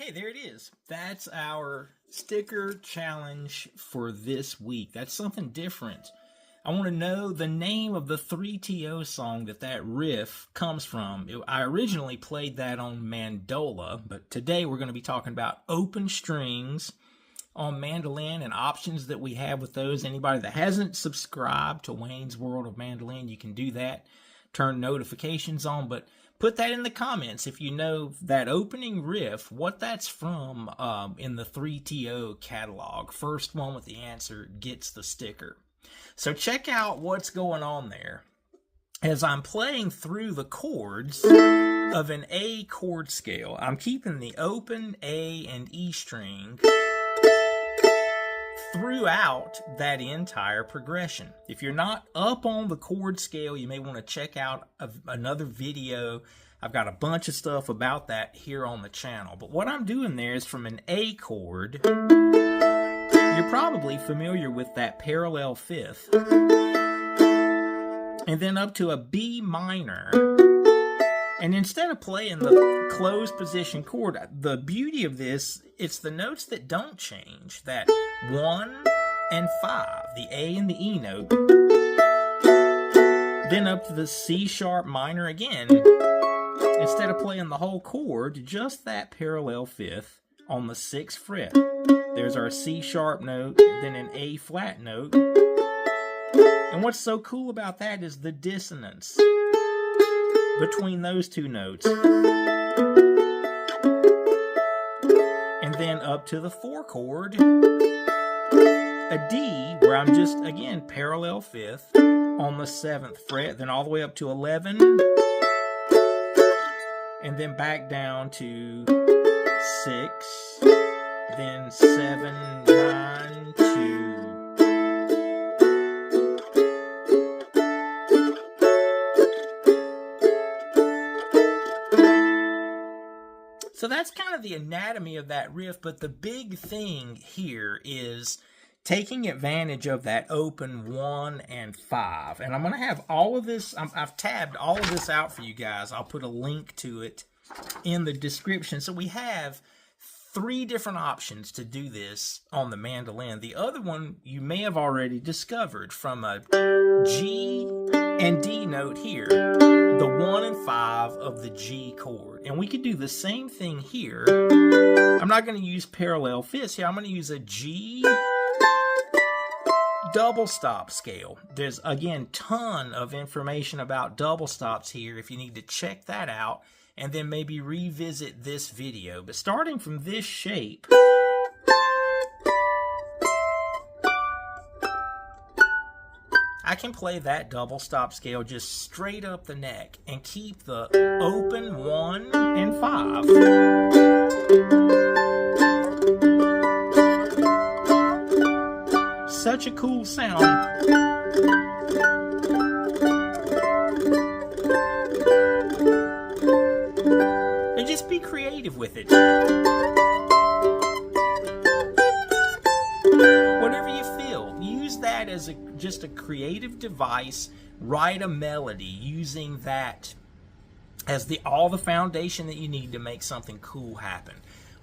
Hey, there it is. That's our sticker challenge for this week. That's something different. I want to know the name of the 3TO song that riff comes from. I originally played that on Mandolin, but today we're going to be talking about open strings on mandolin and options that we have with those. Anybody that hasn't subscribed to Wayne's World of Mandolin, you can do that. Turn notifications on, but put that in the comments if you know that opening riff, what that's from in the 3TO catalog. First one with the answer gets the sticker. So check out what's going on there. As I'm playing through the chords of an A chord scale, I'm keeping the open A and E string throughout that entire progression. If you're not up on the chord scale, you may want to check out another video. I've got a bunch of stuff about that here on the channel. But what I'm doing there is from an A chord. You're probably familiar with that parallel fifth. And then up to a B minor. And instead of playing the closed position chord, the beauty of this, it's the notes that don't change. That 1 and 5, the A and the E note. Then up to the C sharp minor again. Instead of playing the whole chord, just that parallel fifth on the 6th fret. There's our C sharp note, then an A flat note. And what's so cool about that is the dissonance between those two notes. And then up to the 4 chord, a D, where I'm just, again, parallel fifth on the 7th fret, then all the way up to 11, and then back down to 6, then 7, 9, 2. So that's kind of the anatomy of that riff, but the big thing here is taking advantage of that open 1 and 5. And I'm going to have all of this, I've tabbed all of this out for you guys. I'll put a link to it in the description. So we have 3 different options to do this on the mandolin. The other one you may have already discovered from a G and D note here, the 1 and 5 of the G chord. And we could do the same thing here. I'm not going to use parallel fifths here. I'm going to use a G double stop scale. There's, again, ton of information about double stops here if you need to check that out and then maybe revisit this video. But starting from this shape, I can play that double stop scale just straight up the neck and keep the open 1 and 5. Such a cool sound. And just be creative with it. Whatever you feel, use that as just a creative device. Write a melody using that as all the foundation that you need to make something cool happen.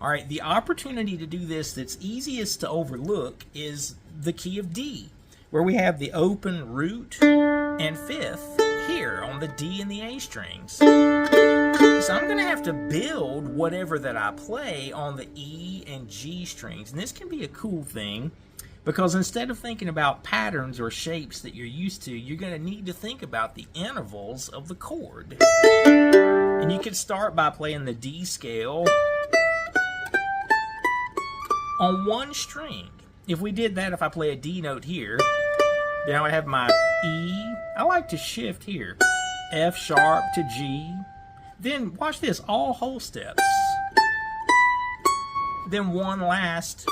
All right, the opportunity to do this that's easiest to overlook is the key of D, where we have the open root and fifth here on the D and the A strings. So I'm going to have to build whatever that I play on the E and G strings. And this can be a cool thing because instead of thinking about patterns or shapes that you're used to, you're going to need to think about the intervals of the chord. And you can start by playing the D scale on 1 string. If we did that, if I play a D note here, then I would have my E. I like to shift here. F sharp to G. Then, watch this, all whole steps. Then one last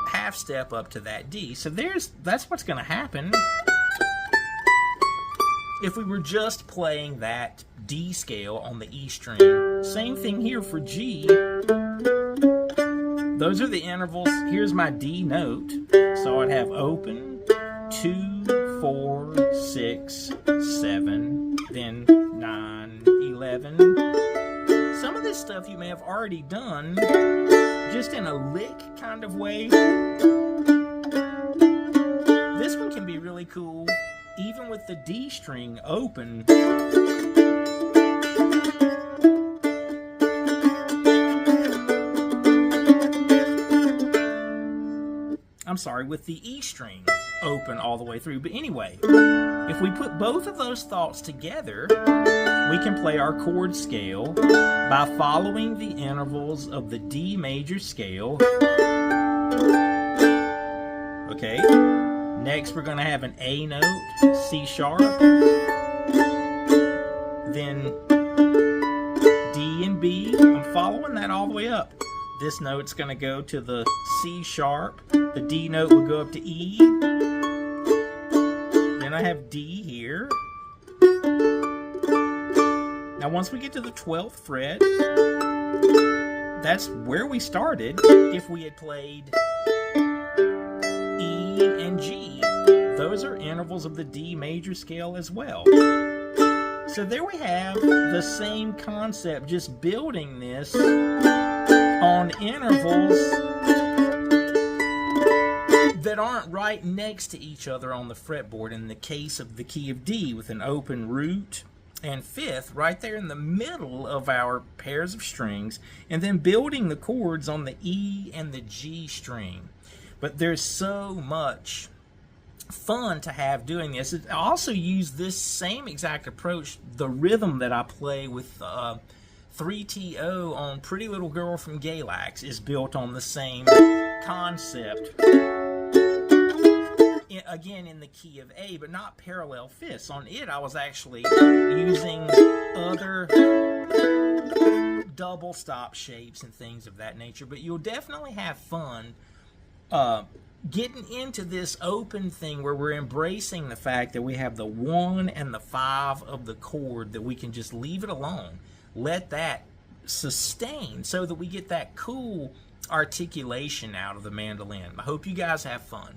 half step up to that D. So that's what's going to happen if we were just playing that D scale on the E string. Same thing here for G. Those are the intervals. Here's my D note. So I'd have open, 2, 4, 6, 7, then 9, 11. Some of this stuff you may have already done just in a lick kind of way. This one can be really cool, even with the D string open. I'm sorry, with the E string open all the way through. But anyway, if we put both of those thoughts together, we can play our chord scale by following the intervals of the D major scale. Okay, next we're going to have an A note, C sharp, then D and B. I'm following that all the way up. This note's going to go to the C sharp. The D note will go up to E. Then I have D here. Now once we get to the 12th fret, that's where we started if we had played E and G. Those are intervals of the D major scale as well. So there we have the same concept, just building this on intervals that aren't right next to each other on the fretboard. In the case of the key of D, with an open root and fifth right there in the middle of our pairs of strings, and then building the chords on the E and the G string. But there's so much fun to have doing this. I also use this same exact approach. The rhythm that I play with 3TO on Pretty Little Girl from Galax is built on the same concept. Again, in the key of A, but not parallel fifths. On it, I was actually using other double stop shapes and things of that nature. But you'll definitely have fun getting into this open thing where we're embracing the fact that we have the 1 and the 5 of the chord, that we can just leave it alone. Let that sustain so that we get that cool articulation out of the mandolin. I hope you guys have fun.